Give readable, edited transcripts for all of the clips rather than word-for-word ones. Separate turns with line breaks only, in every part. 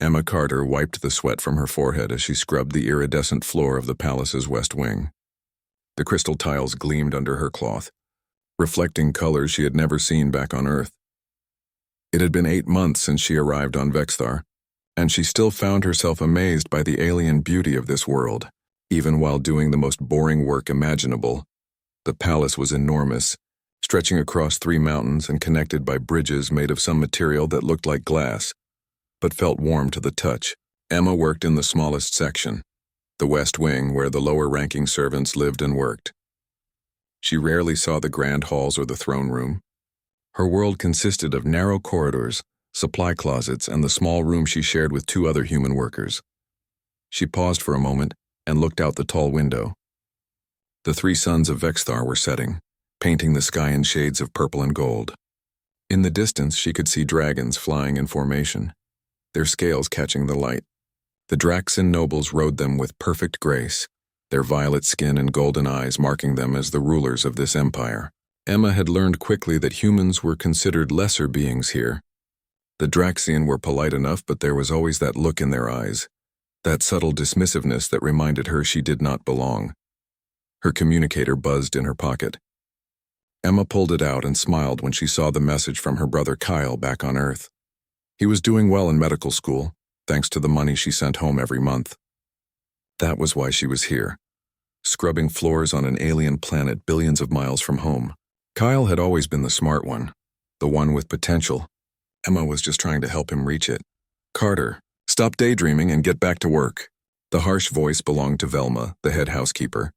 Emma Carter wiped the sweat from her forehead as she scrubbed the iridescent floor of the palace's west wing. The crystal tiles gleamed under her cloth, reflecting colors she had never seen back on Earth. It had been 8 months since she arrived on Vexthar, and she still found herself amazed by the alien beauty of this world. Even while doing the most boring work imaginable, the palace was enormous, stretching across 3 mountains and connected by bridges made of some material that looked like glass, but felt warm to the touch. Emma worked in the smallest section, the west wing where the lower-ranking servants lived and worked. She rarely saw the grand halls or the throne room. Her world consisted of narrow corridors, supply closets, and the small room she shared with 2 other human workers. She paused for a moment and looked out the tall window. The 3 suns of Vexthar were setting, painting the sky in shades of purple and gold. In the distance, she could see dragons flying in formation, their scales catching the light. The Draxan nobles rode them with perfect grace, their violet skin and golden eyes marking them as the rulers of this empire. Emma had learned quickly that humans were considered lesser beings here. The Draxian were polite enough, but there was always that look in their eyes, that subtle dismissiveness that reminded her she did not belong. Her communicator buzzed in her pocket. Emma pulled it out and smiled when she saw the message from her brother Kyle back on Earth. He was doing well in medical school, thanks to the money she sent home every month. That was why she was here, scrubbing floors on an alien planet billions of miles from home. Kyle had always been the smart one, the one with potential. Emma was just trying to help him reach it. "Carter, stop daydreaming and get back to work." The harsh voice belonged to Velma, the head housekeeper.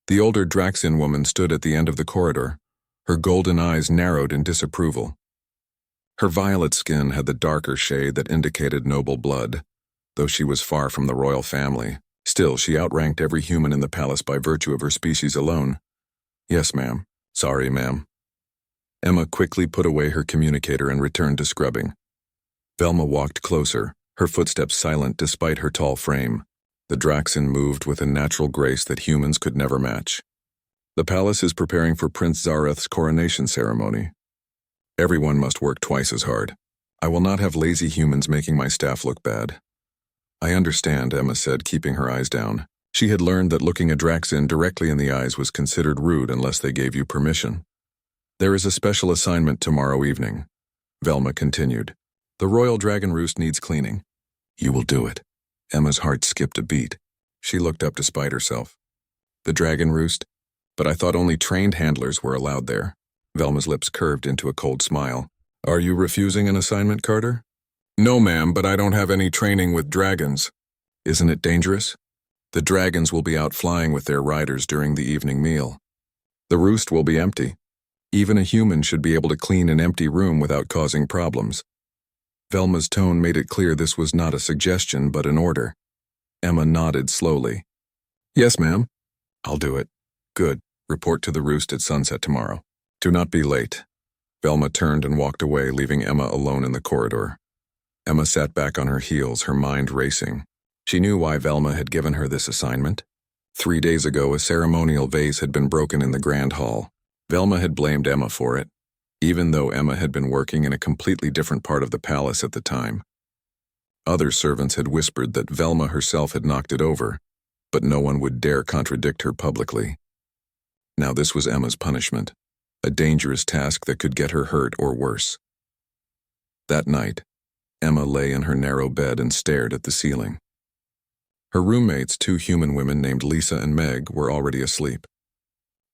The older Draxian woman stood at the end of the corridor, her golden eyes narrowed in disapproval. Her violet skin had the darker shade that indicated noble blood. Though she was far from the royal family, still she outranked every human in the palace by virtue of her species alone. "Yes, ma'am. Sorry, ma'am." Emma quickly put away her communicator and returned to scrubbing. Velma walked closer, her footsteps silent despite her tall frame. The Draxan moved with a natural grace that humans could never match. "The palace is preparing for Prince Zareth's coronation ceremony. Everyone must work twice as hard. I will not have lazy humans making my staff look bad." "I understand," Emma said, keeping her eyes down. She had learned that looking a Draxan directly in the eyes was considered rude unless they gave you permission. "There is a special assignment tomorrow evening," Velma continued. "The royal dragon roost needs cleaning." "You will do it." Emma's heart skipped a beat. She looked up despite herself. "The dragon roost? But I thought only trained handlers were allowed there." Velma's lips curved into a cold smile. "Are you refusing an assignment, Carter?" "No, ma'am, but I don't have any training with dragons." "Isn't it dangerous?" "The dragons will be out flying with their riders during the evening meal. The roost will be empty. Even a human should be able to clean an empty room without causing problems." Velma's tone made it clear this was not a suggestion but an order. Emma nodded slowly. "Yes, ma'am." "I'll do it." "Good. Report to the roost at sunset tomorrow. Do not be late." Velma turned and walked away, leaving Emma alone in the corridor. Emma sat back on her heels, her mind racing. She knew why Velma had given her this assignment. 3 days ago, a ceremonial vase had been broken in the Grand Hall. Velma had blamed Emma for it, even though Emma had been working in a completely different part of the palace at the time. Other servants had whispered that Velma herself had knocked it over, but no one would dare contradict her publicly. Now this was Emma's punishment, a dangerous task that could get her hurt or worse. That night, Emma lay in her narrow bed and stared at the ceiling. Her roommates, 2 human women named Lisa and Meg, were already asleep.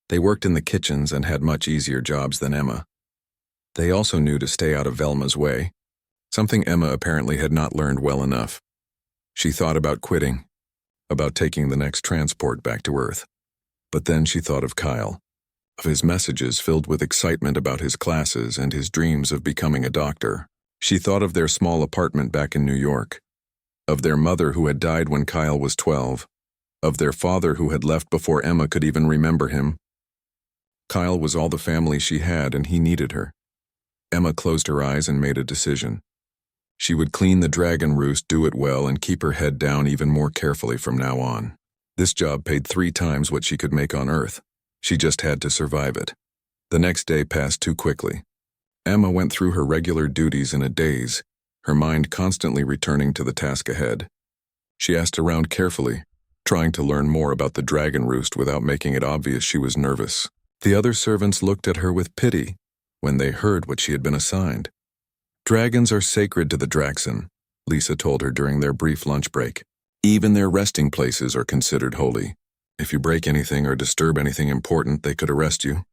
They worked in the kitchens and had much easier jobs than Emma. They also knew to stay out of Velma's way, something Emma apparently had not learned well enough. She thought about quitting, about taking the next transport back to Earth. But then she thought of Kyle, of his messages filled with excitement about his classes and his dreams of becoming a doctor. She thought of their small apartment back in New York, of their mother who had died when Kyle was 12, of their father who had left before Emma could even remember him. Kyle was all the family she had, and he needed her. Emma closed her eyes and made a decision. She would clean the dragon roost, do it well, and keep her head down even more carefully from now on. This job paid 3 times what she could make on Earth. She just had to survive it. The next day passed too quickly. Emma went through her regular duties in a daze, her mind constantly returning to the task ahead. She asked around carefully, trying to learn more about the dragon roost without making it obvious she was nervous. The other servants looked at her with pity when they heard what she had been assigned. Dragons are sacred to the Draxon, Lisa told her during their brief lunch break. Even their resting places are considered holy. If you break anything or disturb anything important, they could arrest you.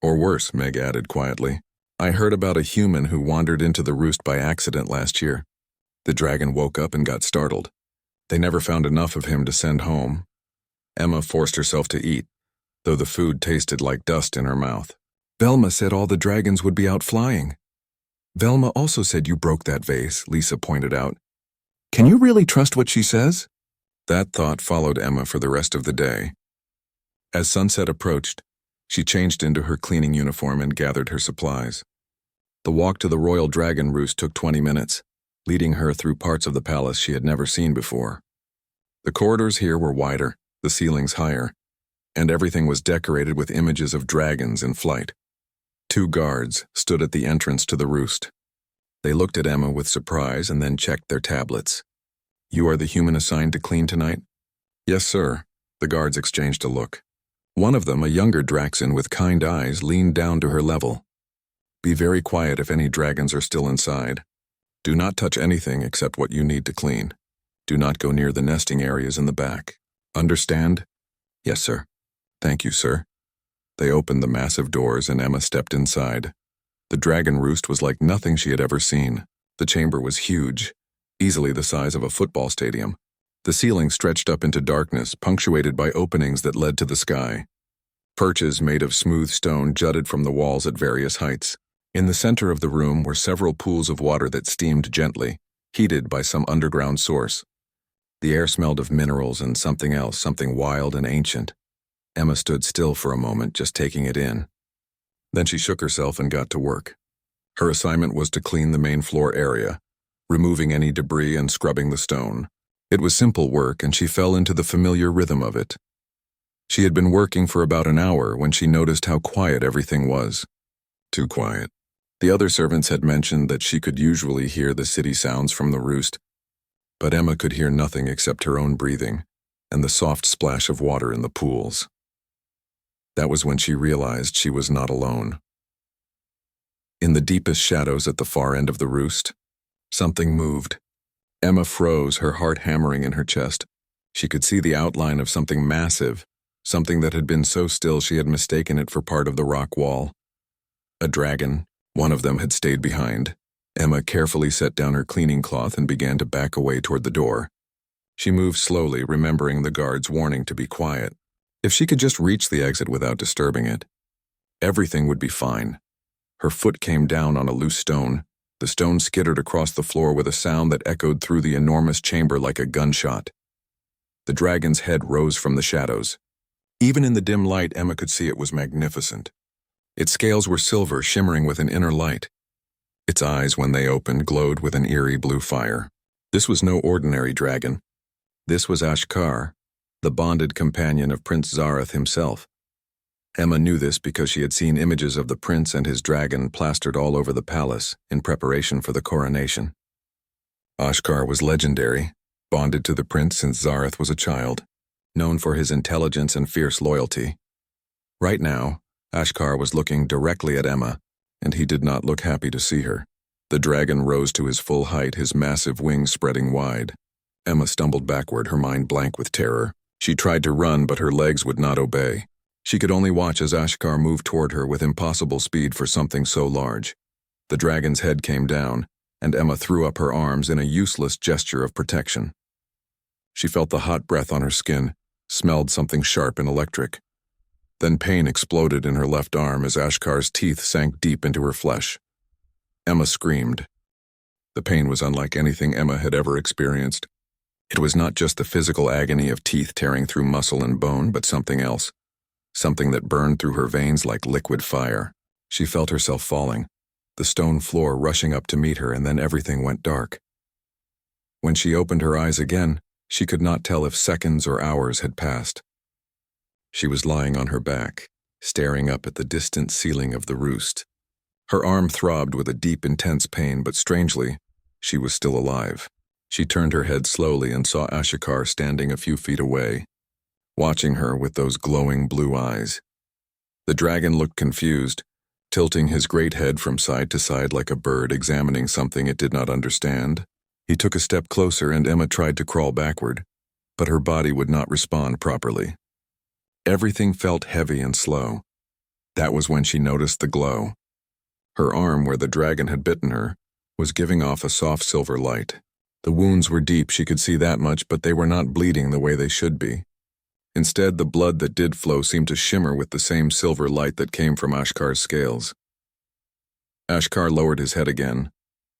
Or worse, Meg added quietly. I heard about a human who wandered into the roost by accident last year. The dragon woke up and got startled. They never found enough of him to send home. Emma forced herself to eat, though the food tasted like dust in her mouth. Velma said all the dragons would be out flying. Velma also said you broke that vase, Lisa pointed out. Can you really trust what she says? That thought followed Emma for the rest of the day. As sunset approached, she changed into her cleaning uniform and gathered her supplies. The walk to the royal dragon roost took 20 minutes, leading her through parts of the palace she had never seen before. The corridors here were wider, the ceilings higher, and everything was decorated with images of dragons in flight. 2 guards stood at the entrance to the roost. They looked at Emma with surprise and then checked their tablets. You are the human assigned to clean tonight? Yes, sir. The guards exchanged a look. One of them, a younger Draxon with kind eyes, leaned down to her level. Be very quiet if any dragons are still inside. Do not touch anything except what you need to clean. Do not go near the nesting areas in the back. Understand? Yes, sir. Thank you, sir. They opened the massive doors and Emma stepped inside. The dragon roost was like nothing she had ever seen. The chamber was huge, easily the size of a football stadium. The ceiling stretched up into darkness, punctuated by openings that led to the sky. Perches made of smooth stone jutted from the walls at various heights. In the center of the room were several pools of water that steamed gently, heated by some underground source. The air smelled of minerals and something else, something wild and ancient. Emma stood still for a moment, just taking it in. Then she shook herself and got to work. Her assignment was to clean the main floor area, removing any debris and scrubbing the stone. It was simple work, and she fell into the familiar rhythm of it. She had been working for about an hour when she noticed how quiet everything was. Too quiet. The other servants had mentioned that she could usually hear the city sounds from the roost, but Emma could hear nothing except her own breathing and the soft splash of water in the pools. That was when she realized she was not alone. In the deepest shadows at the far end of the roost, something moved. Emma froze, her heart hammering in her chest. She could see the outline of something massive, something that had been so still she had mistaken it for part of the rock wall. A dragon. One of them had stayed behind. Emma carefully set down her cleaning cloth and began to back away toward the door. She moved slowly, remembering the guard's warning to be quiet. If she could just reach the exit without disturbing it, everything would be fine. Her foot came down on a loose stone. The stone skittered across the floor with a sound that echoed through the enormous chamber like a gunshot. The dragon's head rose from the shadows. Even in the dim light, Emma could see it was magnificent. Its scales were silver, shimmering with an inner light. Its eyes, when they opened, glowed with an eerie blue fire. This was no ordinary dragon. This was Ashkar, the bonded companion of Prince Zareth himself. Emma knew this because she had seen images of the prince and his dragon plastered all over the palace in preparation for the coronation. Ashkar was legendary, bonded to the prince since Zareth was a child, known for his intelligence and fierce loyalty. Right now, Ashkar was looking directly at Emma, and he did not look happy to see her. The dragon rose to his full height, his massive wings spreading wide. Emma stumbled backward, her mind blank with terror. She tried to run, but her legs would not obey. She could only watch as Ashkar moved toward her with impossible speed for something so large. The dragon's head came down, and Emma threw up her arms in a useless gesture of protection. She felt the hot breath on her skin, smelled something sharp and electric. Then pain exploded in her left arm as Ashkar's teeth sank deep into her flesh. Emma screamed. The pain was unlike anything Emma had ever experienced. It was not just the physical agony of teeth tearing through muscle and bone, but something else. Something that burned through her veins like liquid fire. She felt herself falling, the stone floor rushing up to meet her, and then everything went dark. When she opened her eyes again, she could not tell if seconds or hours had passed. She was lying on her back, staring up at the distant ceiling of the roost. Her arm throbbed with a deep, intense pain, but strangely, She was still alive. She turned her head slowly and saw Ashikar standing a few feet away, watching her with those glowing blue eyes. The dragon looked confused, tilting his great head from side to side like a bird examining something it did not understand. He took a step closer and Emma tried to crawl backward, but her body would not respond properly. Everything felt heavy and slow. That was when she noticed the glow. Her arm, where the dragon had bitten her, was giving off a soft silver light. The wounds were deep, she could see that much, but they were not bleeding the way they should be. Instead, the blood that did flow seemed to shimmer with the same silver light that came from Ashkar's scales. Ashkar lowered his head again,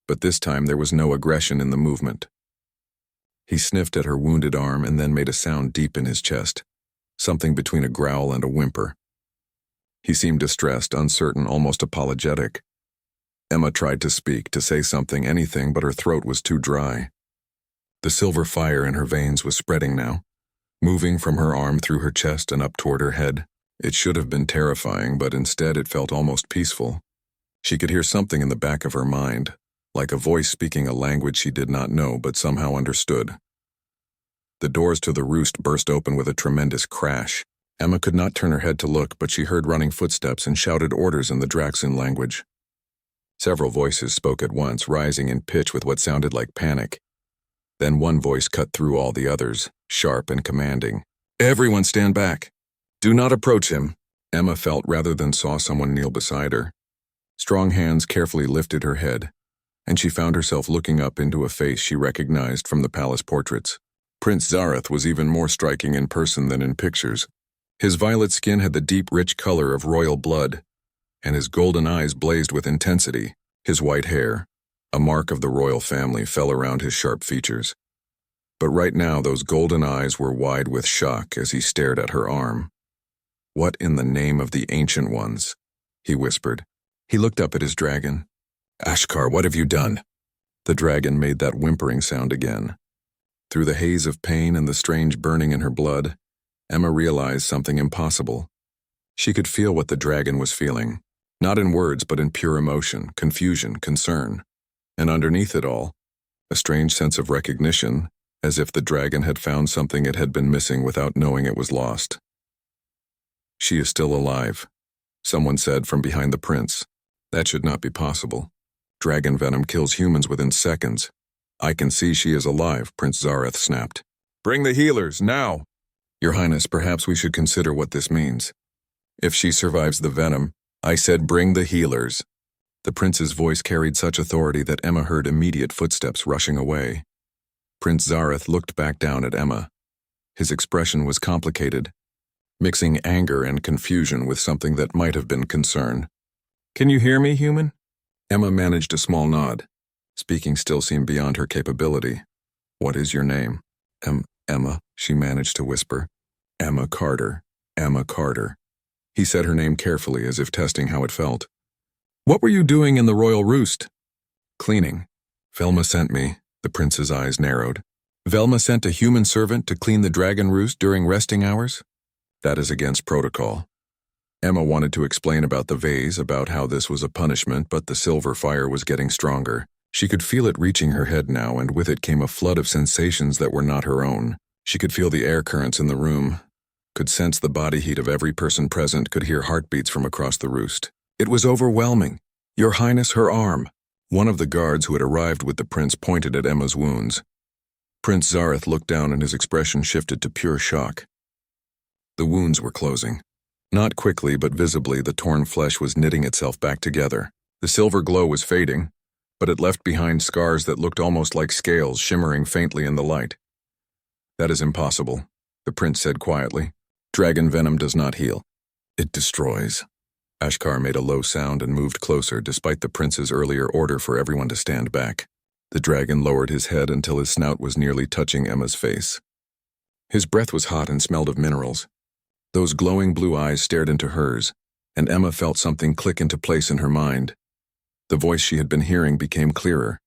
but this time there was no aggression in the movement. He sniffed at her wounded arm and then made a sound deep in his chest, something between a growl and a whimper. He seemed distressed, uncertain, almost apologetic. Emma tried to speak, to say something, anything, but her throat was too dry. The silver fire in her veins was spreading now, moving from her arm through her chest and up toward her head. It should have been terrifying, but instead it felt almost peaceful. She could hear something in the back of her mind, like a voice speaking a language she did not know but somehow understood. The doors to the roost burst open with a tremendous crash. Emma could not turn her head to look, but she heard running footsteps and shouted orders in the Draxan language. Several voices spoke at once, rising in pitch with what sounded like panic. Then one voice cut through all the others, sharp and commanding. "Everyone stand back. Do not approach him." Emma felt rather than saw someone kneel beside her. Strong hands carefully lifted her head, and she found herself looking up into a face she recognized from the palace portraits. Prince Zareth was even more striking in person than in pictures. His violet skin had the deep, rich color of royal blood, and his golden eyes blazed with intensity. His white hair, a mark of the royal family, fell around his sharp features. But right now those golden eyes were wide with shock as he stared at her arm. "What in the name of the Ancient Ones?" he whispered. He looked up at his dragon. "Ashkar, what have you done?" The dragon made that whimpering sound again. Through the haze of pain and the strange burning in her blood, Emma realized something impossible. She could feel what the dragon was feeling. Not in words, but in pure emotion, confusion, concern. And underneath it all, a strange sense of recognition, as if the dragon had found something it had been missing without knowing it was lost. "She is still alive," someone said from behind the prince. "That should not be possible. Dragon venom kills humans within seconds." "I can see she is alive," Prince Zareth snapped. "Bring the healers, now!" "Your Highness, perhaps we should consider what this means. If she survives the venom..." "I said bring the healers." The prince's voice carried such authority that Emma heard immediate footsteps rushing away. Prince Zareth looked back down at Emma. His expression was complicated, mixing anger and confusion with something that might have been concern. "Can you hear me, human?" Emma managed a small nod. Speaking still seemed beyond her capability. "What is your name?" Emma, she managed to whisper. "Emma Carter. Emma Carter." He said her name carefully, as if testing how it felt. "What were you doing in the royal roost?" "Cleaning. Velma sent me." The prince's eyes narrowed. "Velma sent a human servant to clean the dragon roost during resting hours?" "That is against protocol." Emma wanted to explain about the vase, about how this was a punishment, but the silver fire was getting stronger. She could feel it reaching her head now, and with it came a flood of sensations that were not her own. She could feel the air currents in the room, could sense the body heat of every person present, could hear heartbeats from across the roost. It was overwhelming. "Your Highness, her arm." One of the guards who had arrived with the prince pointed at Emma's wounds. Prince Zareth looked down and his expression shifted to pure shock. The wounds were closing. Not quickly, but visibly, the torn flesh was knitting itself back together. The silver glow was fading, but it left behind scars that looked almost like scales shimmering faintly in the light. "That is impossible," the prince said quietly. "Dragon venom does not heal. It destroys." Ashkar made a low sound and moved closer, despite the prince's earlier order for everyone to stand back. The dragon lowered his head until his snout was nearly touching Emma's face. His breath was hot and smelled of minerals. Those glowing blue eyes stared into hers, and Emma felt something click into place in her mind. The voice she had been hearing became clearer.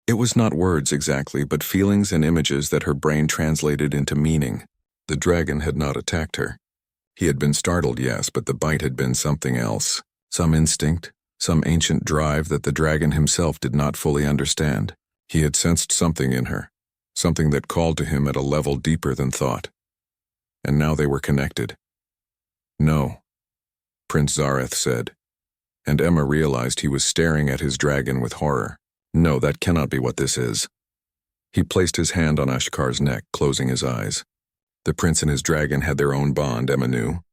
It was not words exactly, but feelings and images that her brain translated into meaning. The dragon had not attacked her. He had been startled, yes, but the bite had been something else. Some instinct, some ancient drive that the dragon himself did not fully understand. He had sensed something in her, something that called to him at a level deeper than thought. And now they were connected. "No," Prince Zareth said, and Emma realized he was staring at his dragon with horror. "No, that cannot be what this is." He placed his hand on Ashkar's neck, closing his eyes. The prince and his dragon had their own bond, Emma knew.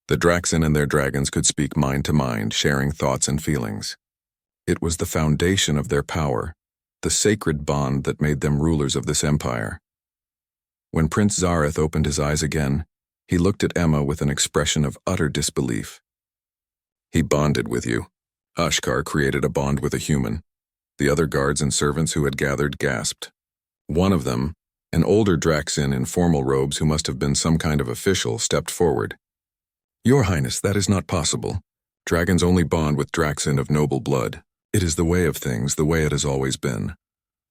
The Draxen and their dragons could speak mind to mind, sharing thoughts and feelings. It was the foundation of their power, the sacred bond that made them rulers of this empire. When Prince Zareth opened his eyes again, he looked at Emma with an expression of utter disbelief. "He bonded with you." Ashkar created a bond with a human. The other guards and servants who had gathered gasped. One of them, an older Draxen in formal robes who must have been some kind of official, stepped forward. "Your Highness, that is not possible. Dragons only bond with Draxen of noble blood. It is the way of things, the way it has always been."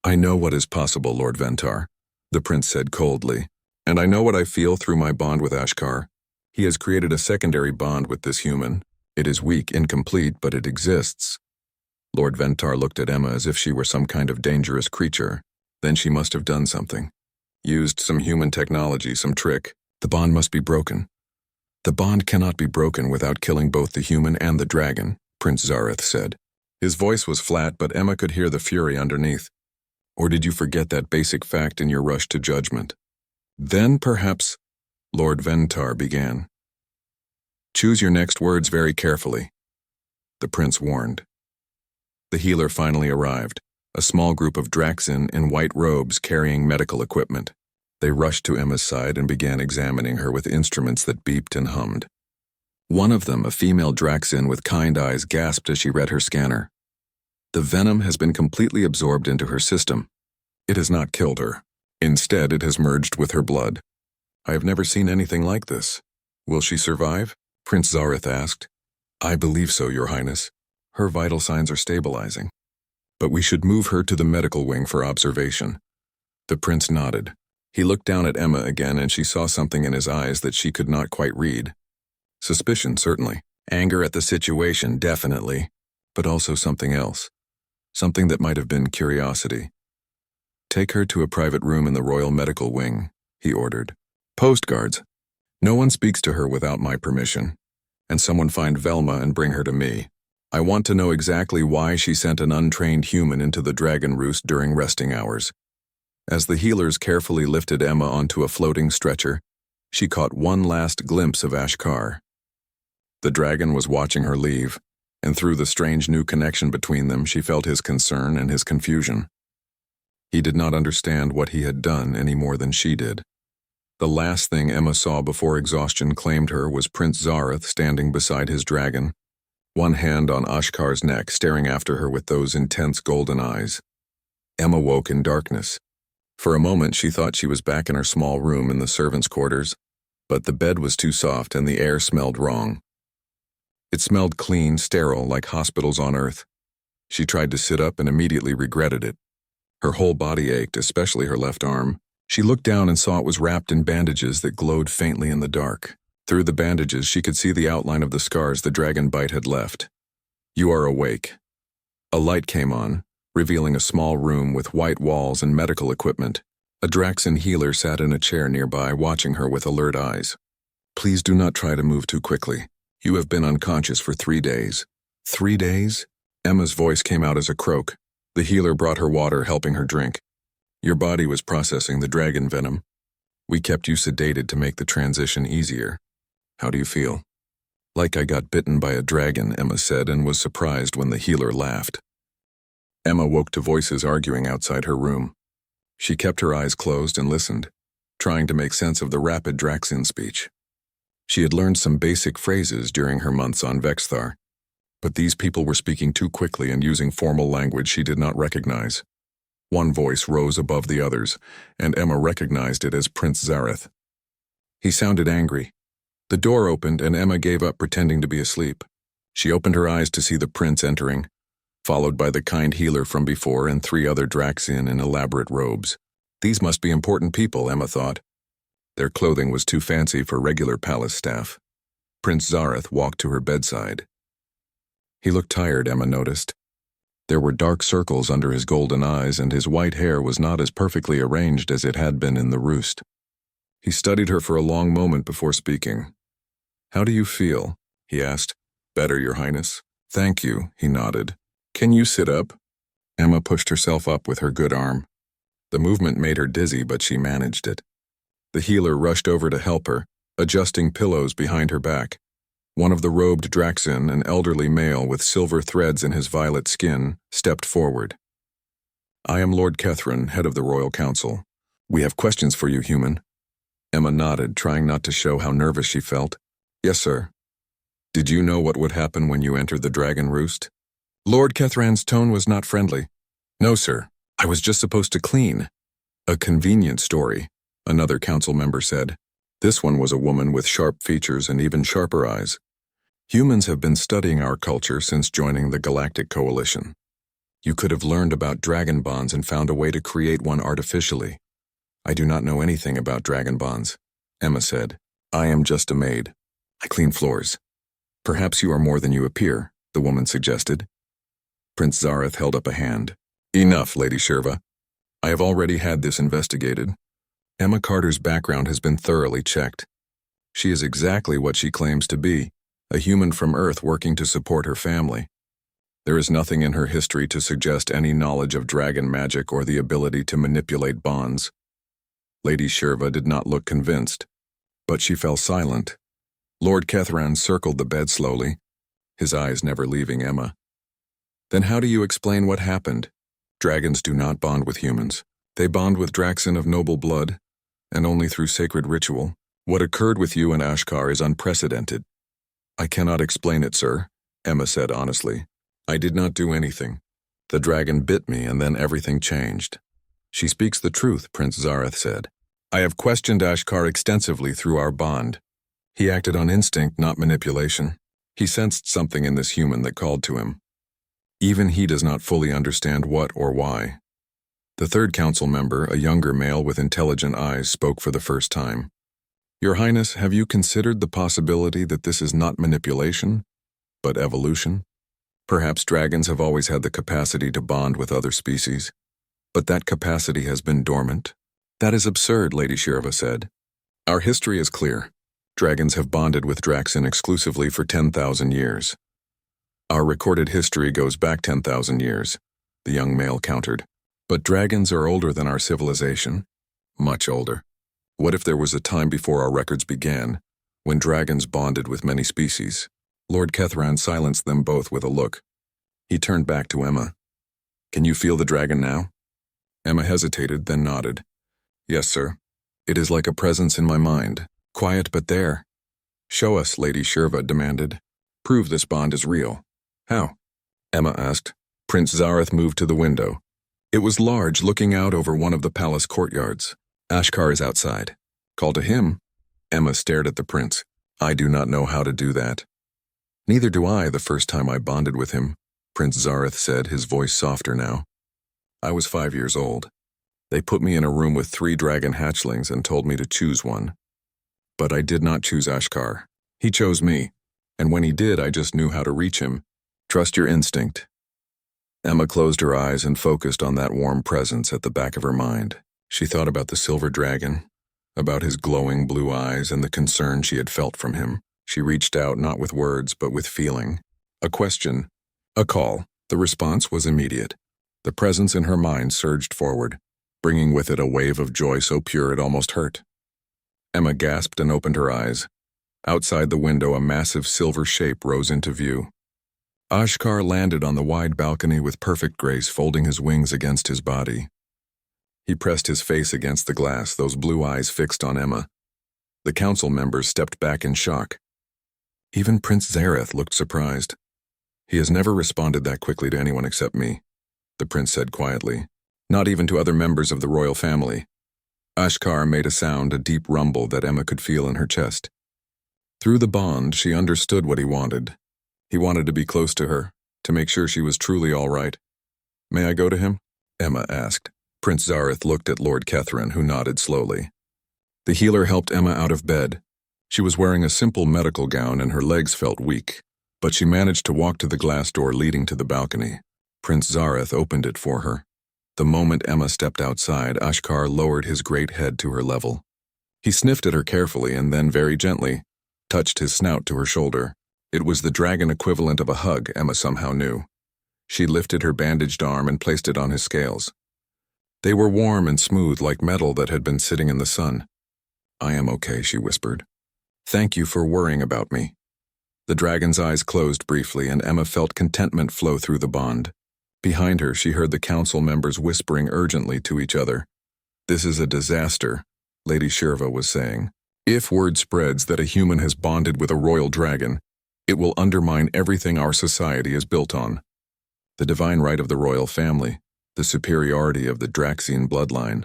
"I know what is possible, Lord Ventar," the prince said coldly, "and I know what I feel through my bond with Ashkar. He has created a secondary bond with this human. It is weak, incomplete, but it exists." Lord Ventar looked at Emma as if she were some kind of dangerous creature. Then she must have done something. Used some human technology, some trick. "The bond must be broken." "The bond cannot be broken without killing both the human and the dragon," Prince Zareth said. His voice was flat, but Emma could hear the fury underneath. "Or did you forget that basic fact in your rush to judgment?" "Then perhaps," Lord Ventar began. "Choose your next words very carefully," the prince warned. The healer finally arrived, a small group of Draxen in white robes carrying medical equipment. They rushed to Emma's side and began examining her with instruments that beeped and hummed. One of them, a female Draxen with kind eyes, gasped as she read her scanner. "The venom has been completely absorbed into her system. It has not killed her. Instead, it has merged with her blood. I have never seen anything like this. Will she survive?" Prince Zareth asked. "I believe so, Your Highness. Her vital signs are stabilizing. But we should move her to the medical wing for observation." The prince nodded. He looked down at Emma again, and she saw something in his eyes that she could not quite read. Suspicion, certainly. Anger at the situation, definitely. But also something else. Something that might have been curiosity. "Take her to a private room in the Royal Medical Wing," he ordered. "Post guards. No one speaks to her without my permission. And someone find Velma and bring her to me. I want to know exactly why she sent an untrained human into the dragon roost during resting hours." As the healers carefully lifted Emma onto a floating stretcher, she caught one last glimpse of Ashkar. The dragon was watching her leave, and through the strange new connection between them, she felt his concern and his confusion. He did not understand what he had done any more than she did. The last thing Emma saw before exhaustion claimed her was Prince Zareth standing beside his dragon, one hand on Ashkar's neck, staring after her with those intense golden eyes. Emma woke in darkness. For a moment she thought she was back in her small room in the servants' quarters, but the bed was too soft and the air smelled wrong. It smelled clean, sterile, like hospitals on Earth. She tried to sit up and immediately regretted it. Her whole body ached, especially her left arm. She looked down and saw it was wrapped in bandages that glowed faintly in the dark. Through the bandages, she could see the outline of the scars the dragon bite had left. "You are awake." A light came on, revealing a small room with white walls and medical equipment. A Draxen healer sat in a chair nearby, watching her with alert eyes. "Please do not try to move too quickly. You have been unconscious for 3 days." 3 days? Emma's voice came out as a croak. The healer brought her water, helping her drink. "Your body was processing the dragon venom. We kept you sedated to make the transition easier. How do you feel?" "Like I got bitten by a dragon," Emma said, and was surprised when the healer laughed. Emma woke to voices arguing outside her room. She kept her eyes closed and listened, trying to make sense of the rapid Draxen speech. She had learned some basic phrases during her months on Vexthar, but these people were speaking too quickly and using formal language she did not recognize. One voice rose above the others, and Emma recognized it as Prince Zareth. He sounded angry. The door opened, and Emma gave up pretending to be asleep. She opened her eyes to see the prince entering, followed by the kind healer from before and 3 other Draxen in elaborate robes. These must be important people, Emma thought. Their clothing was too fancy for regular palace staff. Prince Zareth walked to her bedside. He looked tired, Emma noticed. There were dark circles under his golden eyes, and his white hair was not as perfectly arranged as it had been in the roost. He studied her for a long moment before speaking. "How do you feel?" he asked. "Better, Your Highness." "Thank you," he nodded. "Can you sit up?" Emma pushed herself up with her good arm. The movement made her dizzy, but she managed it. The healer rushed over to help her, adjusting pillows behind her back. One of the robed Draxin, an elderly male with silver threads in his violet skin, stepped forward. "I am Lord Kethran, head of the Royal Council. We have questions for you, human." Emma nodded, trying not to show how nervous she felt. "Yes, sir." "Did you know what would happen when you entered the dragon roost?" Lord Kethran's tone was not friendly. "No, sir. I was just supposed to clean." "A convenient story," another council member said. This one was a woman with sharp features and even sharper eyes. "Humans have been studying our culture since joining the Galactic Coalition. You could have learned about dragon bonds and found a way to create one artificially." "I do not know anything about dragon bonds," Emma said. "I am just a maid. I clean floors." "Perhaps you are more than you appear," the woman suggested. Prince Zareth held up a hand. "Enough, Lady HFY. I have already had this investigated. Emma Carter's background has been thoroughly checked. She is exactly what she claims to be, a human from Earth working to support her family. There is nothing in her history to suggest any knowledge of dragon magic or the ability to manipulate bonds." Lady HFY did not look convinced, but she fell silent. Lord Kethran circled the bed slowly, his eyes never leaving Emma. "Then how do you explain what happened? Dragons do not bond with humans. They bond with Draxin of noble blood, and only through sacred ritual. What occurred with you and Ashkar is unprecedented." "I cannot explain it, sir," Emma said honestly. "I did not do anything. The dragon bit me and then everything changed." "She speaks the truth," Prince Zareth said. "I have questioned Ashkar extensively through our bond. He acted on instinct, not manipulation. He sensed something in this human that called to him. Even he does not fully understand what or why." The third council member, a younger male with intelligent eyes, spoke for the first time. "Your Highness, have you considered the possibility that this is not manipulation, but evolution? Perhaps dragons have always had the capacity to bond with other species, but that capacity has been dormant?" "That is absurd," Lady HFY said. "Our history is clear. Dragons have bonded with Draxin exclusively for 10,000 years. Our recorded history goes back 10,000 years, the young male countered. But dragons are older than our civilization. Much older. What if there was a time before our records began, when dragons bonded with many species?" Lord Kethran silenced them both with a look. He turned back to Emma. "Can you feel the dragon now?" Emma hesitated, then nodded. "Yes, sir. It is like a presence in my mind. Quiet but there." "Show us," Lady HFY demanded. "Prove this bond is real." "How?" Emma asked. Prince Zareth moved to the window. It was large, looking out over one of the palace courtyards. "Ashkar is outside." "Call to him." Emma stared at the prince. "I do not know how to do that." "Neither do I the first time I bonded with him," Prince Zareth said, his voice softer now. "I was 5 years old. They put me in a room with 3 dragon hatchlings and told me to choose one. But I did not choose Ashkar. He chose me, and when he did, I just knew how to reach him. Trust your instinct." Emma closed her eyes and focused on that warm presence at the back of her mind. She thought about the silver dragon, about his glowing blue eyes and the concern she had felt from him. She reached out not with words, but with feeling. A question, a call. The response was immediate. The presence in her mind surged forward, bringing with it a wave of joy so pure it almost hurt. Emma gasped and opened her eyes. Outside the window, a massive silver shape rose into view. Ashkar landed on the wide balcony with perfect grace, folding his wings against his body. He pressed his face against the glass, those blue eyes fixed on Emma. The council members stepped back in shock. Even Prince Zareth looked surprised. "He has never responded that quickly to anyone except me," the prince said quietly. "Not even to other members of the royal family." Ashkar made a sound, a deep rumble that Emma could feel in her chest. Through the bond, she understood what he wanted. He wanted to be close to her, to make sure she was truly all right. "May I go to him?" Emma asked. Prince Zareth looked at Lord Kethran, who nodded slowly. The healer helped Emma out of bed. She was wearing a simple medical gown and her legs felt weak, but she managed to walk to the glass door leading to the balcony. Prince Zareth opened it for her. The moment Emma stepped outside, Ashkar lowered his great head to her level. He sniffed at her carefully and then, very gently, touched his snout to her shoulder. It was the dragon equivalent of a hug, Emma somehow knew. She lifted her bandaged arm and placed it on his scales. They were warm and smooth like metal that had been sitting in the sun. "I am okay," she whispered. "Thank you for worrying about me." The dragon's eyes closed briefly, and Emma felt contentment flow through the bond. Behind her, she heard the council members whispering urgently to each other. "This is a disaster," Lady Shirva was saying. "If word spreads that a human has bonded with a royal dragon, it will undermine everything our society is built on. The divine right of the royal family, the superiority of the Draxian bloodline,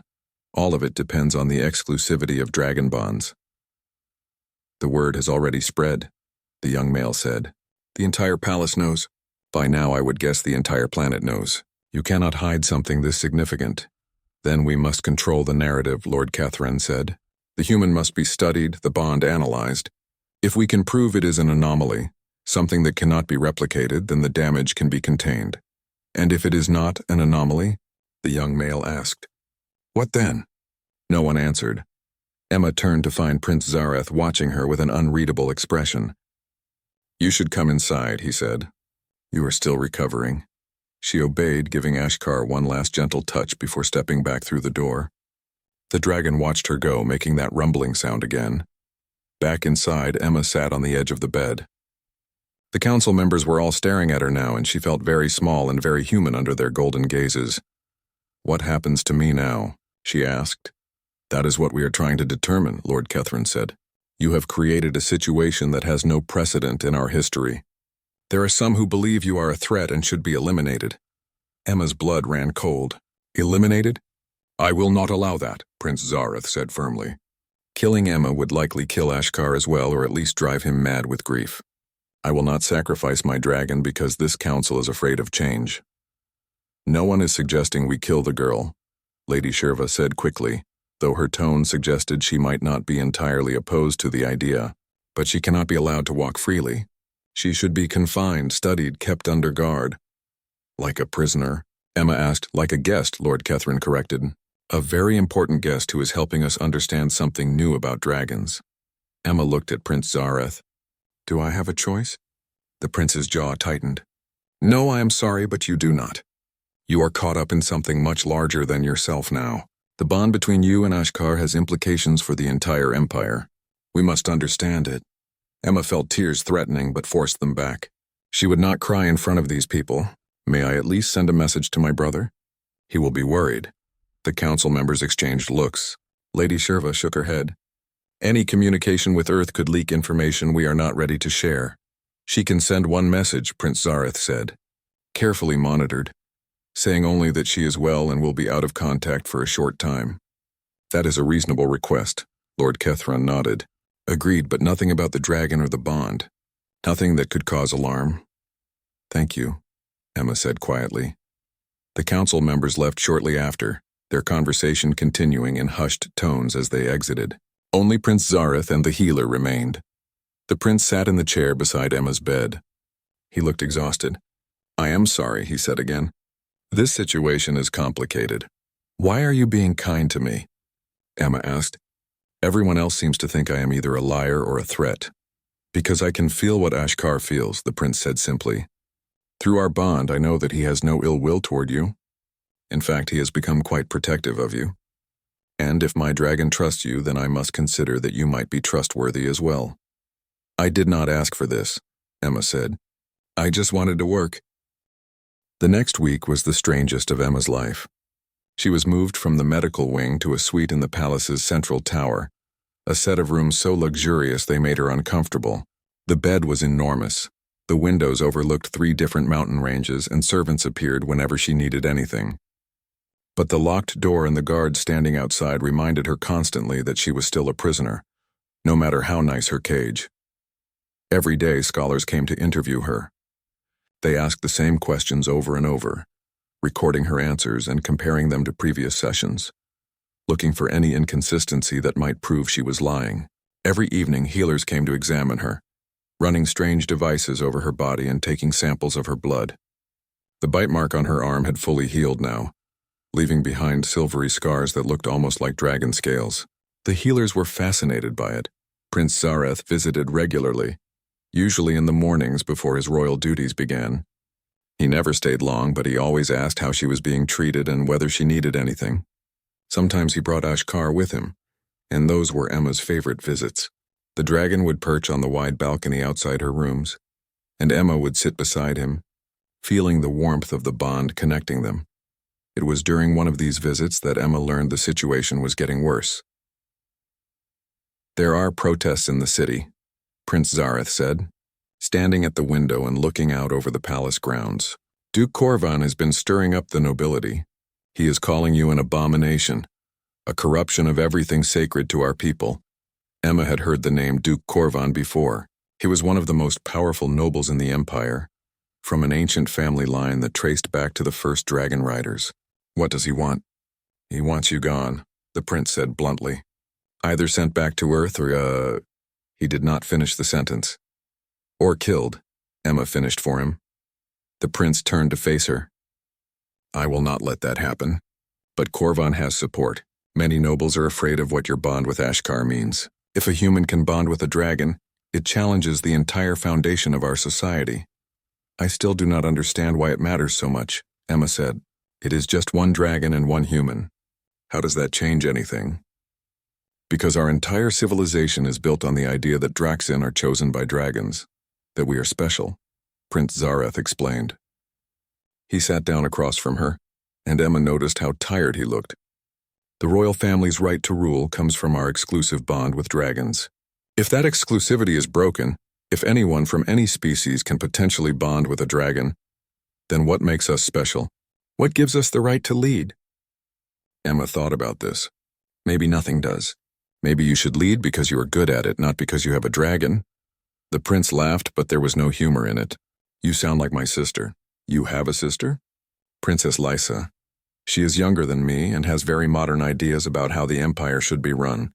all of it depends on the exclusivity of dragon bonds." "The word has already spread," the young male said. "The entire palace knows. By now I would guess the entire planet knows. You cannot hide something this significant." "Then we must control the narrative," Lord Catherine said. "The human must be studied, the bond analyzed. If we can prove it is an anomaly, something that cannot be replicated, then the damage can be contained. And if it is not an anomaly?" the young male asked. "What then?" No one answered. Emma turned to find Prince Zareth watching her with an unreadable expression. "You should come inside," he said. "You are still recovering." She obeyed, giving Ashkar one last gentle touch before stepping back through the door. The dragon watched her go, making that rumbling sound again. Back inside, Emma sat on the edge of the bed. The council members were all staring at her now, and she felt very small and very human under their golden gazes. "What happens to me now?" she asked. "That is what we are trying to determine," Lord Catherine said. "You have created a situation that has no precedent in our history. There are some who believe you are a threat and should be eliminated." Emma's blood ran cold. "Eliminated? I will not allow that," Prince Zareth said firmly. Killing Emma would likely kill Ashkar as well, or at least drive him mad with grief. "I will not sacrifice my dragon because this council is afraid of change." "No one is suggesting we kill the girl," Lady Shirva said quickly, though her tone suggested she might not be entirely opposed to the idea. "But she cannot be allowed to walk freely. She should be confined, studied, kept under guard." "Like a prisoner?" Emma asked. "Like a guest," Lord Catherine corrected. "A very important guest who is helping us understand something new about dragons." Emma looked at Prince Zareth. "Do I have a choice?" The prince's jaw tightened. "No, I am sorry, but you do not. You are caught up in something much larger than yourself now. The bond between you and Ashkar has implications for the entire empire. We must understand it." Emma felt tears threatening but forced them back. She would not cry in front of these people. "May I at least send a message to my brother? He will be worried." The council members exchanged looks. Lady Shirva shook her head. "Any communication with Earth could leak information we are not ready to share." "She can send one message," Prince Zareth said. "Carefully monitored, saying only that she is well and will be out of contact for a short time." "That is a reasonable request," Lord Catherine nodded. "Agreed, but nothing about the dragon or the bond. Nothing that could cause alarm." "Thank you," Emma said quietly. The council members left shortly after, their conversation continuing in hushed tones as they exited. Only Prince Zareth and the healer remained. The prince sat in the chair beside Emma's bed. He looked exhausted. "I am sorry," he said again. "This situation is complicated." "Why are you being kind to me?" Emma asked. "Everyone else seems to think I am either a liar or a threat." "Because I can feel what Ashkar feels," the prince said simply. "Through our bond, I know that he has no ill will toward you. In fact, he has become quite protective of you. And if my dragon trusts you, then I must consider that you might be trustworthy as well." "I did not ask for this," Emma said. "I just wanted to work." The next week was the strangest of Emma's life. She was moved from the medical wing to a suite in the palace's central tower, a set of rooms so luxurious they made her uncomfortable. The bed was enormous. The windows overlooked 3 different mountain ranges, and servants appeared whenever she needed anything. But the locked door and the guards standing outside reminded her constantly that she was still a prisoner, no matter how nice her cage. Every day, scholars came to interview her. They asked the same questions over and over, recording her answers and comparing them to previous sessions, looking for any inconsistency that might prove she was lying. Every evening, healers came to examine her, running strange devices over her body and taking samples of her blood. The bite mark on her arm had fully healed now, leaving behind silvery scars that looked almost like dragon scales. The healers were fascinated by it. Prince Zareth visited regularly, usually in the mornings before his royal duties began. He never stayed long, but he always asked how she was being treated and whether she needed anything. Sometimes he brought Ashkar with him, and those were Emma's favorite visits. The dragon would perch on the wide balcony outside her rooms, and Emma would sit beside him, feeling the warmth of the bond connecting them. It was during one of these visits that Emma learned the situation was getting worse. "There are protests in the city," Prince Zareth said, standing at the window and looking out over the palace grounds. "Duke Corvan has been stirring up the nobility. He is calling you an abomination, a corruption of everything sacred to our people." Emma had heard the name Duke Corvan before. He was one of the most powerful nobles in the empire, from an ancient family line that traced back to the first dragon riders. "What does he want?" "He wants you gone," the prince said bluntly. "Either sent back to Earth or, He did not finish the sentence. "Or killed," Emma finished for him. The prince turned to face her. "I will not let that happen. But Corvan has support. Many nobles are afraid of what your bond with Ashkar means. If a human can bond with a dragon, it challenges the entire foundation of our society." "I still do not understand why it matters so much," Emma said. "It is just one dragon and one human. How does that change anything?" "Because our entire civilization is built on the idea that Draxin are chosen by dragons, that we are special," Prince Zareth explained. He sat down across from her, and Emma noticed how tired he looked. "The royal family's right to rule comes from our exclusive bond with dragons. If that exclusivity is broken, if anyone from any species can potentially bond with a dragon, then what makes us special? What gives us the right to lead?" Emma thought about this. "Maybe nothing does. Maybe you should lead because you are good at it, not because you have a dragon." The prince laughed, but there was no humor in it. "You sound like my sister." "You have a sister?" "Princess Lysa. She is younger than me and has very modern ideas about how the empire should be run.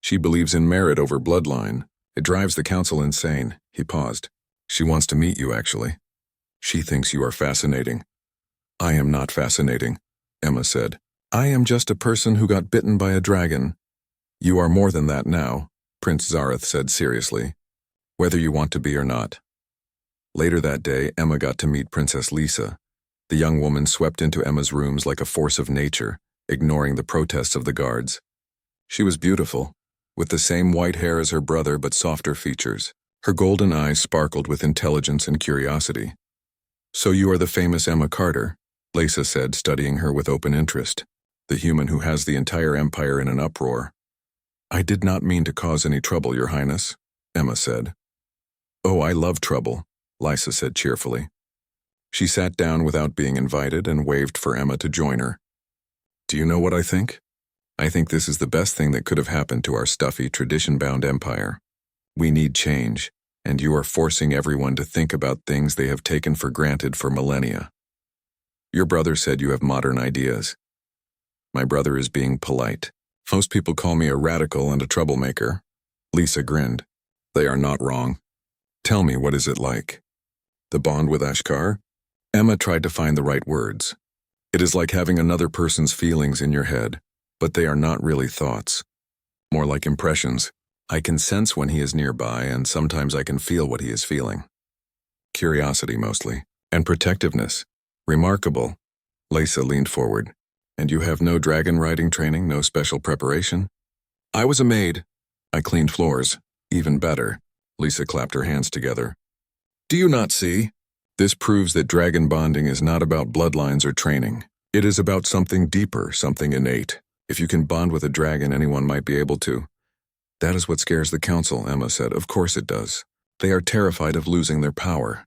She believes in merit over bloodline. It drives the council insane." He paused. "She wants to meet you, actually. She thinks you are fascinating." "I am not fascinating," Emma said. "I am just a person who got bitten by a dragon." "You are more than that now," Prince Zareth said seriously, "whether you want to be or not." Later that day, Emma got to meet Princess Lysa. The young woman swept into Emma's rooms like a force of nature, ignoring the protests of the guards. She was beautiful, with the same white hair as her brother but softer features. Her golden eyes sparkled with intelligence and curiosity. "So you are the famous Emma Carter," Lysa said, studying her with open interest. "The human who has the entire empire in an uproar." "I did not mean to cause any trouble, Your Highness," Emma said. "Oh, I love trouble," Lysa said cheerfully. She sat down without being invited and waved for Emma to join her. "Do you know what I think? I think this is the best thing that could have happened to our stuffy, tradition-bound empire. We need change, and you are forcing everyone to think about things they have taken for granted for millennia. Your brother said you have modern ideas." "My brother is being polite. Most people call me a radical and a troublemaker." Lysa grinned. "They are not wrong. Tell me, what is it like?" "The bond with Ashkar?" Emma tried to find the right words. "It is like having another person's feelings in your head, but they are not really thoughts. More like impressions. I can sense when he is nearby, and sometimes I can feel what he is feeling. Curiosity mostly, and protectiveness. Remarkable." Lysa leaned forward. "And you have no dragon riding training, no special preparation?" "I was a maid. I cleaned floors. Even better." Lysa clapped her hands together. "Do you not see? This proves that dragon bonding is not about bloodlines or training. It is about something deeper, something innate. If you can bond with a dragon, anyone might be able to." "That is what scares the council," Emma said. "Of course it does. They are terrified of losing their power."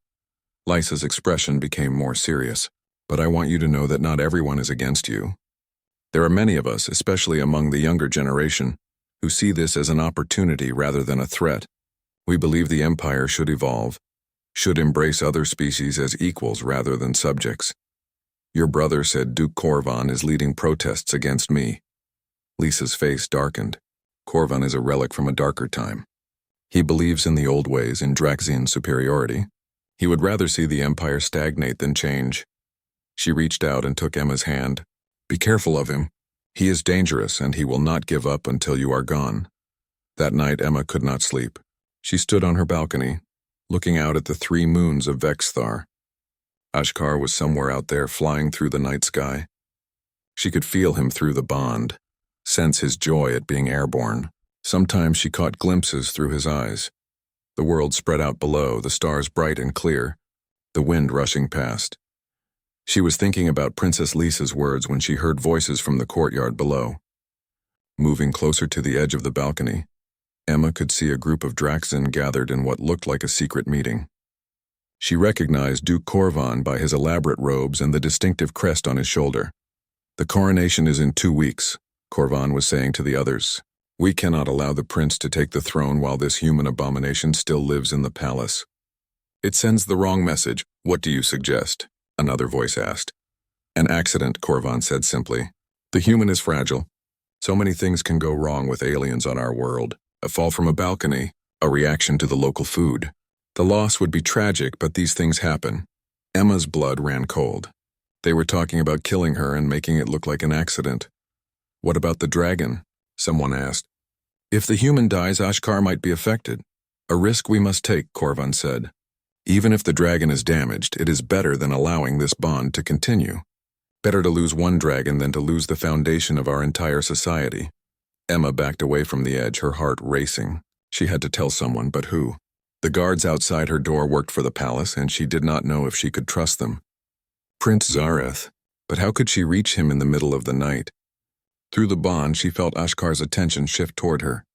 Lysa's expression became more serious. "But I want you to know that not everyone is against you. There are many of us, especially among the younger generation, who see this as an opportunity rather than a threat. We believe the empire should evolve, should embrace other species as equals rather than subjects. Your brother said Duke Corvan is leading protests against me." Lysa's face darkened. "Corvan is a relic from a darker time. He believes in the old ways, in Draxian superiority. He would rather see the empire stagnate than change. She reached out and took Emma's hand. "Be careful of him. He is dangerous, and he will not give up until you are gone." That night, Emma could not sleep. She stood on her balcony, looking out at the 3 moons of Vexthar. Ashkar was somewhere out there, flying through the night sky. She could feel him through the bond, sense his joy at being airborne. Sometimes she caught glimpses through his eyes. The world spread out below, the stars bright and clear, the wind rushing past. She was thinking about Princess Lisa's words when she heard voices from the courtyard below. Moving closer to the edge of the balcony, Emma could see a group of Draxin gathered in what looked like a secret meeting. She recognized Duke Corvan by his elaborate robes and the distinctive crest on his shoulder. "The coronation is in 2 weeks," Corvan was saying to the others. "We cannot allow the prince to take the throne while this human abomination still lives in the palace. It sends the wrong message. What do you suggest?" another voice asked. "An accident," Corvan said simply. "The human is fragile. So many things can go wrong with aliens on our world. A fall from a balcony, a reaction to the local food. The loss would be tragic, but these things happen." Emma's blood ran cold. They were talking about killing her and making it look like an accident. "What about the dragon?" someone asked. "If the human dies, Ashkar might be affected. A risk we must take," Corvan said. "Even if the dragon is damaged, it is better than allowing this bond to continue. Better to lose one dragon than to lose the foundation of our entire society." Emma backed away from the edge, her heart racing. She had to tell someone, but who? The guards outside her door worked for the palace, and she did not know if she could trust them. Prince Zareth, but how could she reach him in the middle of the night? Through the bond, she felt Ashkar's attention shift toward her.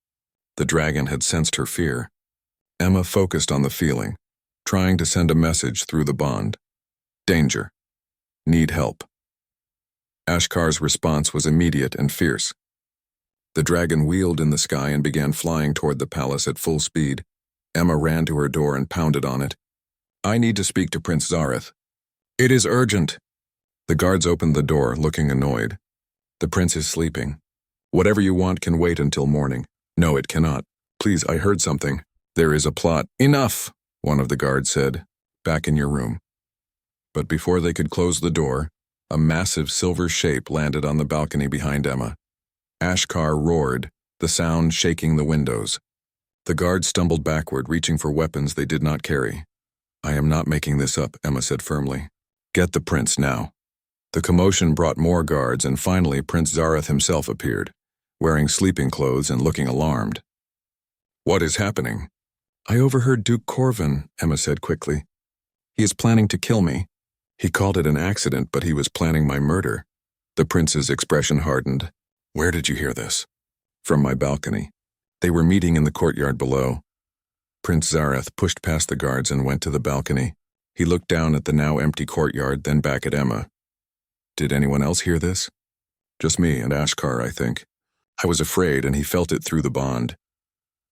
The dragon had sensed her fear. Emma focused on the feeling, trying to send a message through the bond. Danger. Need help. Ashkar's response was immediate and fierce. The dragon wheeled in the sky and began flying toward the palace at full speed. Emma ran to her door and pounded on it. "I need to speak to Prince Zareth." "It is urgent." The guards opened the door, looking annoyed. "The prince is sleeping. Whatever you want can wait until morning." "No, it cannot. Please, I heard something. There is a plot." "Enough," one of the guards said. "Back in your room." But before they could close the door, a massive silver shape landed on the balcony behind Emma. Ashkar roared, the sound shaking the windows. The guards stumbled backward, reaching for weapons they did not carry. "I am not making this up," Emma said firmly. "Get the prince now." The commotion brought more guards, and finally Prince Zareth himself appeared, wearing sleeping clothes and looking alarmed. "What is happening?" "I overheard Duke Corvan," Emma said quickly. "He is planning to kill me. He called it an accident, but he was planning my murder." The prince's expression hardened. "Where did you hear this?" "From my balcony. They were meeting in the courtyard below." Prince Zareth pushed past the guards and went to the balcony. He looked down at the now empty courtyard, then back at Emma. "Did anyone else hear this?" "Just me and Ashkar, I think. I was afraid, and he felt it through the bond."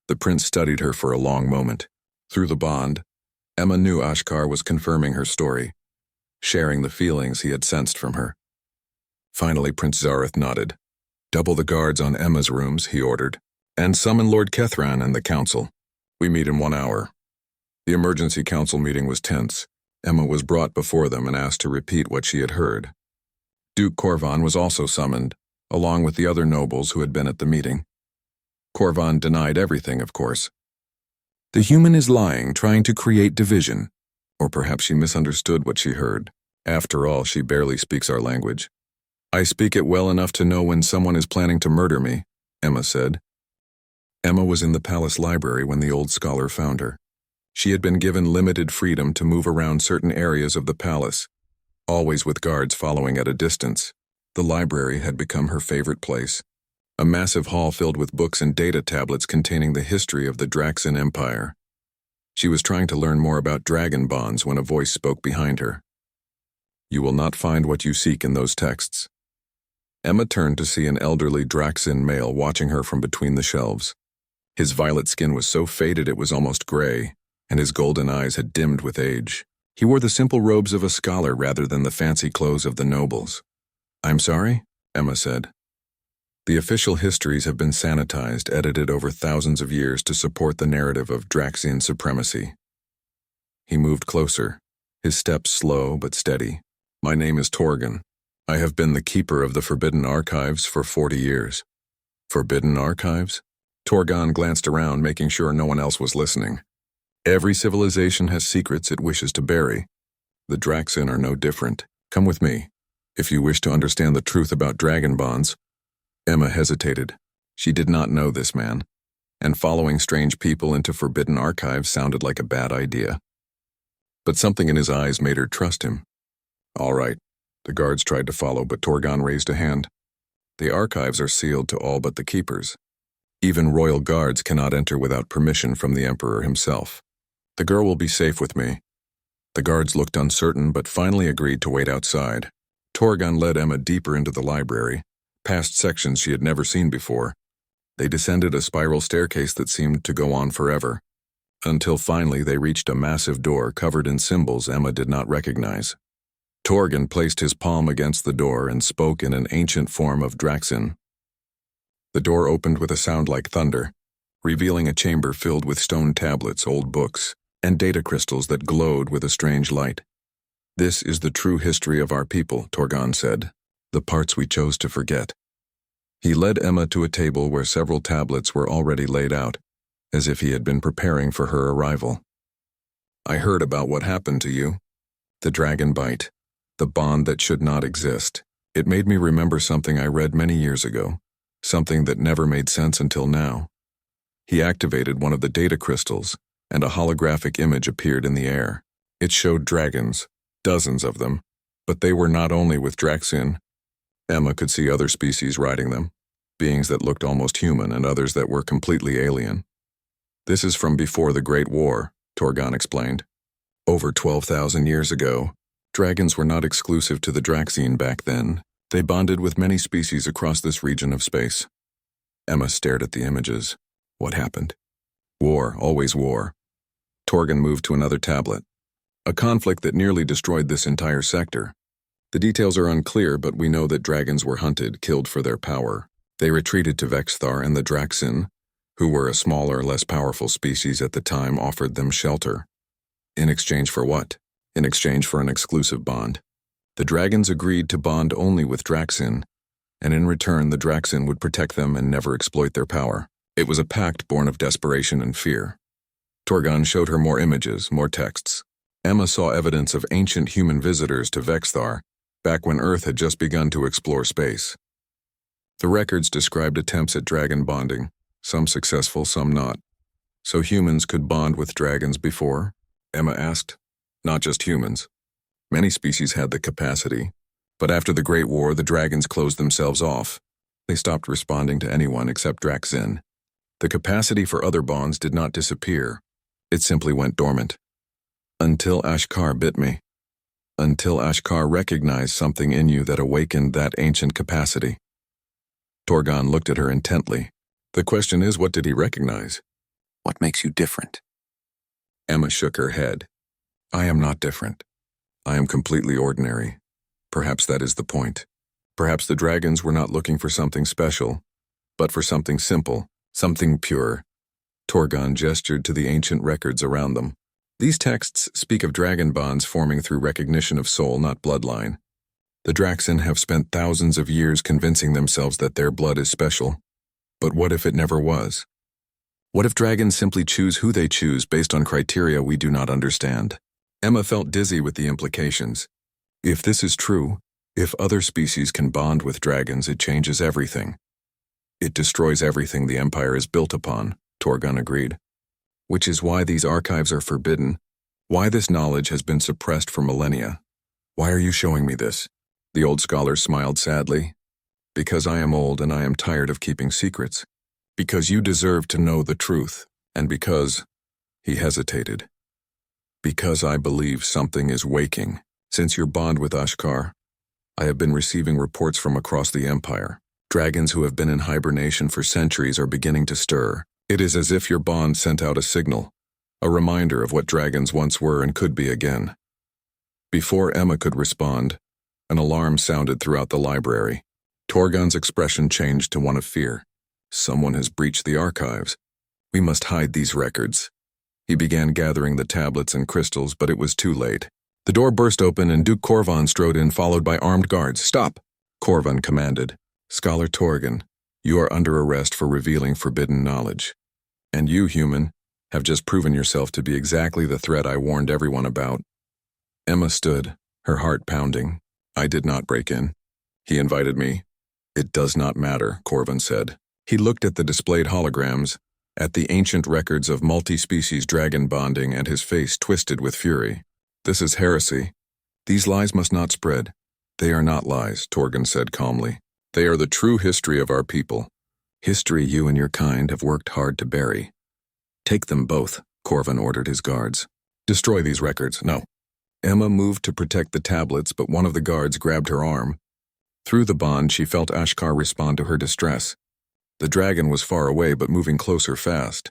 The prince studied her for a long moment. Through the bond, Emma knew Ashkar was confirming her story, sharing the feelings he had sensed from her. Finally, Prince Zareth nodded. "Double the guards on Emma's rooms," he ordered, "and summon Lord Kethran and the council. We meet in 1 hour." The emergency council meeting was tense. Emma was brought before them and asked to repeat what she had heard. Duke Corvan was also summoned, along with the other nobles who had been at the meeting. Corvan denied everything, of course. "The human is lying, trying to create division." Or perhaps she misunderstood what she heard. After all, she barely speaks our language. "I speak it well enough to know when someone is planning to murder me," Emma said. Emma was in the palace library when the old scholar found her. She had been given limited freedom to move around certain areas of the palace, always with guards following at a distance. The library had become her favorite place, a massive hall filled with books and data tablets containing the history of the Draxin Empire. She was trying to learn more about dragon bonds when a voice spoke behind her. "You will not find what you seek in those texts." Emma turned to see an elderly Draxin male watching her from between the shelves. His violet skin was so faded it was almost gray, and his golden eyes had dimmed with age. He wore the simple robes of a scholar rather than the fancy clothes of the nobles. "I'm sorry?" Emma said. The official histories have been sanitized, edited over thousands of years to support the narrative of Draxian supremacy. He moved closer, his steps slow but steady. My name is Torgan. I have been the keeper of the Forbidden Archives for 40 years. Forbidden Archives? Torgan glanced around, making sure no one else was listening. Every civilization has secrets it wishes to bury. The Draxin are no different. Come with me, if you wish to understand the truth about dragon bonds. Emma hesitated. She did not know this man, and following strange people into Forbidden Archives sounded like a bad idea. But something in his eyes made her trust him. All right. The guards tried to follow, but Torgan raised a hand. The archives are sealed to all but the keepers. Even royal guards cannot enter without permission from the Emperor himself. The girl will be safe with me. The guards looked uncertain, but finally agreed to wait outside. Torgan led Emma deeper into the library, past sections she had never seen before. They descended a spiral staircase that seemed to go on forever, until finally they reached a massive door covered in symbols Emma did not recognize. Torgan placed his palm against the door and spoke in an ancient form of Draxin. The door opened with a sound like thunder, revealing a chamber filled with stone tablets, old books, and data crystals that glowed with a strange light. This is the true history of our people, Torgan said, the parts we chose to forget. He led Emma to a table where several tablets were already laid out, as if he had been preparing for her arrival. I heard about what happened to you. The dragon bite. The bond that should not exist. It made me remember something I read many years ago, something that never made sense until now. He activated one of the data crystals, and a holographic image appeared in the air. It showed dragons, dozens of them, but they were not only with Draxin. Emma could see other species riding them, beings that looked almost human and others that were completely alien. This is from before the Great War, Torgan explained. Over 12,000 years ago, dragons were not exclusive to the Draxine back then. They bonded with many species across this region of space. Emma stared at the images. What happened? War, always war. Torgan moved to another tablet. A conflict that nearly destroyed this entire sector. The details are unclear, but we know that dragons were hunted, killed for their power. They retreated to Vexthar, and the Draxin, who were a smaller, less powerful species at the time, offered them shelter. In exchange for what? In exchange for an exclusive bond. The dragons agreed to bond only with Draxin, and in return the Draxin would protect them and never exploit their power. It was a pact born of desperation and fear. Torgan showed her more images, more texts. Emma saw evidence of ancient human visitors to Vexthar, back when Earth had just begun to explore space. The records described attempts at dragon bonding, some successful, some not. So humans could bond with dragons before? Emma asked. Not just humans. Many species had the capacity, but after the Great War, the dragons closed themselves off. They stopped responding to anyone except Draxin. The capacity for other bonds did not disappear. It simply went dormant. Until Ashkar bit me. Until Ashkar recognized something in you that awakened that ancient capacity. Torgan looked at her intently. The question is, what did he recognize? What makes you different? Emma shook her head. I am not different. I am completely ordinary. Perhaps that is the point. Perhaps the dragons were not looking for something special, but for something simple, something pure. Torgan gestured to the ancient records around them. These texts speak of dragon bonds forming through recognition of soul, not bloodline. The Draxin have spent thousands of years convincing themselves that their blood is special. But what if it never was? What if dragons simply choose who they choose based on criteria we do not understand? Emma felt dizzy with the implications. If this is true, if other species can bond with dragons, it changes everything. It destroys everything the Empire is built upon, Torgan agreed. Which is why these archives are forbidden, why this knowledge has been suppressed for millennia. Why are you showing me this? The old scholar smiled sadly. Because I am old and I am tired of keeping secrets. Because you deserve to know the truth, and because... He hesitated. Because I believe something is waking. Since your bond with Ashkar, I have been receiving reports from across the Empire. Dragons who have been in hibernation for centuries are beginning to stir. It is as if your bond sent out a signal, a reminder of what dragons once were and could be again. Before Emma could respond, an alarm sounded throughout the library. Torgan's expression changed to one of fear. Someone has breached the archives. We must hide these records. He began gathering the tablets and crystals, but it was too late. The door burst open and Duke Corvan strode in, followed by armed guards. "Stop!" Corvan commanded. "Scholar Torgan, you are under arrest for revealing forbidden knowledge. And you, human, have just proven yourself to be exactly the threat I warned everyone about." Emma stood, her heart pounding. "I did not break in. He invited me." "It does not matter," Corvan said. He looked at the displayed holograms, at the ancient records of multi-species dragon bonding, and his face twisted with fury. "This is heresy. These lies must not spread." "They are not lies," Torgan said calmly. "They are the true history of our people. History you and your kind have worked hard to bury." "Take them both," Corvan ordered his guards. "Destroy these records." "No." Emma moved to protect the tablets, but one of the guards grabbed her arm. Through the bond, she felt Ashkar respond to her distress. The dragon was far away, but moving closer fast.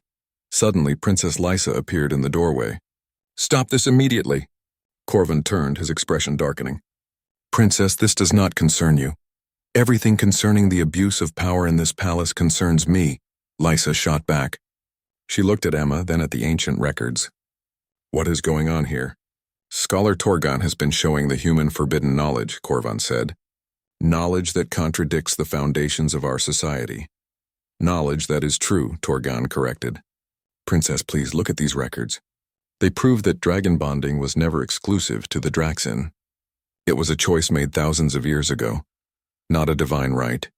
Suddenly, Princess Lysa appeared in the doorway. "Stop this immediately!" Corvan turned, his expression darkening. "Princess, this does not concern you. Everything concerning the abuse of power in this palace concerns me," Lysa shot back. She looked at Emma, then at the ancient records. "What is going on here?" "Scholar Torgan has been showing the human forbidden knowledge," Corvan said. "Knowledge that contradicts the foundations of our society." "Knowledge that is true," Torgan corrected. "Princess, please look at these records. They prove that dragon bonding was never exclusive to the Draxin. It was a choice made thousands of years ago, not a divine right."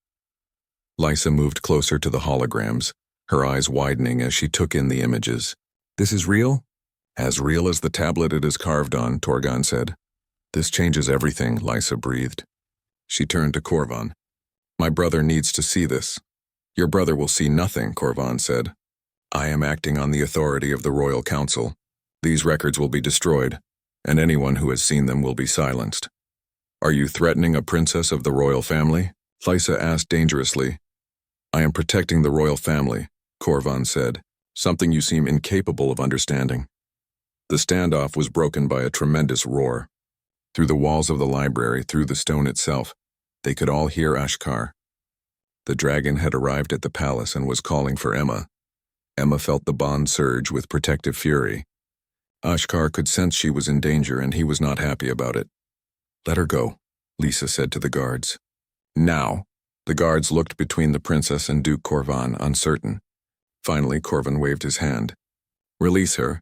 Lysa moved closer to the holograms, her eyes widening as she took in the images. "This is real?" "As real as the tablet it is carved on," Torgan said. "This changes everything," Lysa breathed. She turned to Corvan. "My brother needs to see this." "Your brother will see nothing," Corvan said. "I am acting on the authority of the Royal Council. These records will be destroyed, and anyone who has seen them will be silenced." "Are you threatening a princess of the royal family?" Lysa asked dangerously. "I am protecting the royal family," Corvan said, "something you seem incapable of understanding." The standoff was broken by a tremendous roar. Through the walls of the library, through the stone itself, they could all hear Ashkar. The dragon had arrived at the palace and was calling for Emma. Emma felt the bond surge with protective fury. Ashkar could sense she was in danger, and he was not happy about it. "Let her go," Lysa said to the guards. "Now." The guards looked between the princess and Duke Corvan, uncertain. Finally, Corvan waved his hand. "Release her,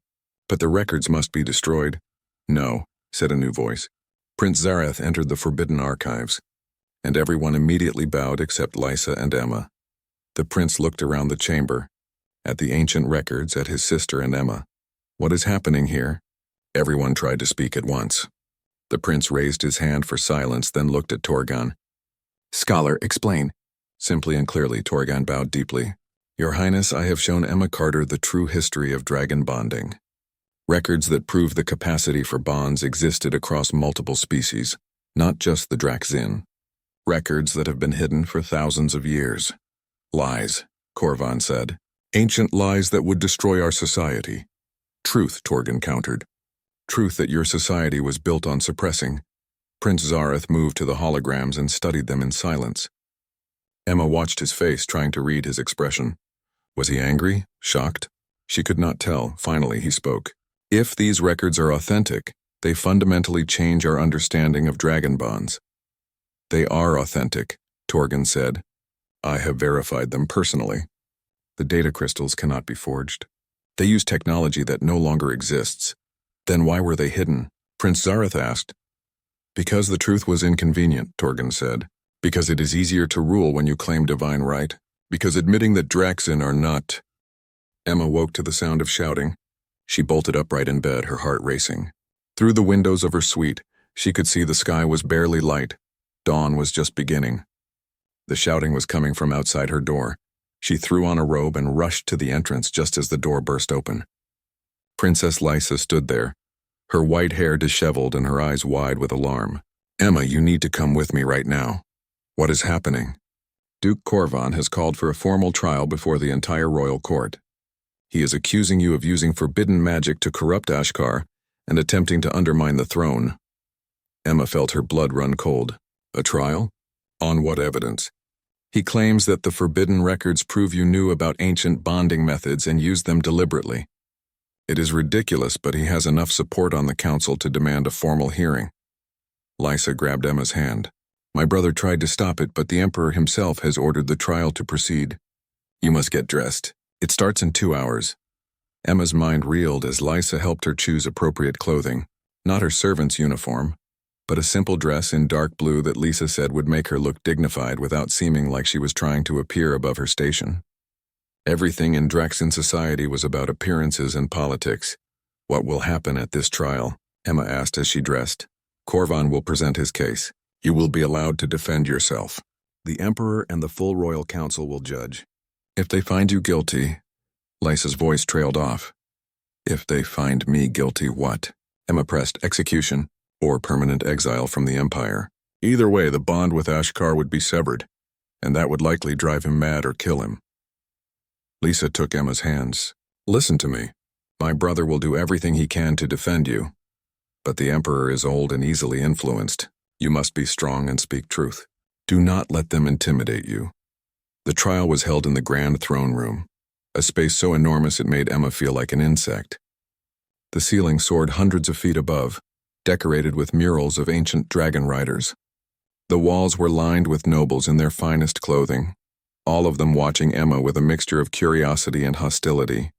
but the records must be destroyed." "No," said a new voice. Prince Zareth entered the forbidden archives, and everyone immediately bowed except Lysa and Emma. The prince looked around the chamber, at the ancient records, at his sister and Emma. "What is happening here?" Everyone tried to speak at once. The prince raised his hand for silence, then looked at Torgan. "Scholar, explain." Simply and clearly, Torgan bowed deeply. "Your Highness, I have shown Emma Carter the true history of dragon bonding. Records that prove the capacity for bonds existed across multiple species, not just the Draxin. Records that have been hidden for thousands of years." "Lies," Corvan said. "Ancient lies that would destroy our society." "Truth," Torgan countered. "Truth that your society was built on suppressing." Prince Zareth moved to the holograms and studied them in silence. Emma watched his face, trying to read his expression. Was he angry? Shocked? She could not tell. Finally, he spoke. "If these records are authentic, they fundamentally change our understanding of dragon bonds." "They are authentic," Torgan said. "I have verified them personally. The data crystals cannot be forged. They use technology that no longer exists." "Then why were they hidden?" Prince Zareth asked. "Because the truth was inconvenient," Torgan said. "Because it is easier to rule when you claim divine right. Because admitting that Draxin are not—" Emma woke to the sound of shouting. She bolted upright in bed, her heart racing. Through the windows of her suite, she could see the sky was barely light. Dawn was just beginning. The shouting was coming from outside her door. She threw on a robe and rushed to the entrance just as the door burst open. Princess Lysa stood there, her white hair disheveled and her eyes wide with alarm. "Emma, you need to come with me right now." "What is happening?" "Duke Corvan has called for a formal trial before the entire royal court. He is accusing you of using forbidden magic to corrupt Ashkar and attempting to undermine the throne." Emma felt her blood run cold. "A trial? On what evidence?" "He claims that the forbidden records prove you knew about ancient bonding methods and used them deliberately." It is ridiculous, but he has enough support on the council to demand a formal hearing. Lysa grabbed Emma's hand. My brother tried to stop it, but the Emperor himself has ordered the trial to proceed. You must get dressed. It starts in 2 hours. Emma's mind reeled as Lysa helped her choose appropriate clothing. Not her servant's uniform, but a simple dress in dark blue that Lisa said would make her look dignified without seeming like she was trying to appear above her station. Everything in Draxan society was about appearances and politics. What will happen at this trial? Emma asked as she dressed. Korvan will present his case. You will be allowed to defend yourself. The Emperor and the full Royal Council will judge. If they find you guilty, Lysa's voice trailed off. If they find me guilty, what? Emma pressed execution or permanent exile from the Empire. Either way, the bond with Ashkar would be severed, and that would likely drive him mad or kill him. Lisa took Emma's hands. Listen to me. My brother will do everything he can to defend you. But the Emperor is old and easily influenced. You must be strong and speak truth. Do not let them intimidate you. The trial was held in the Grand Throne Room, a space so enormous it made Emma feel like an insect. The ceiling soared hundreds of feet above, decorated with murals of ancient dragon riders. The walls were lined with nobles in their finest clothing, all of them watching Emma with a mixture of curiosity and hostility.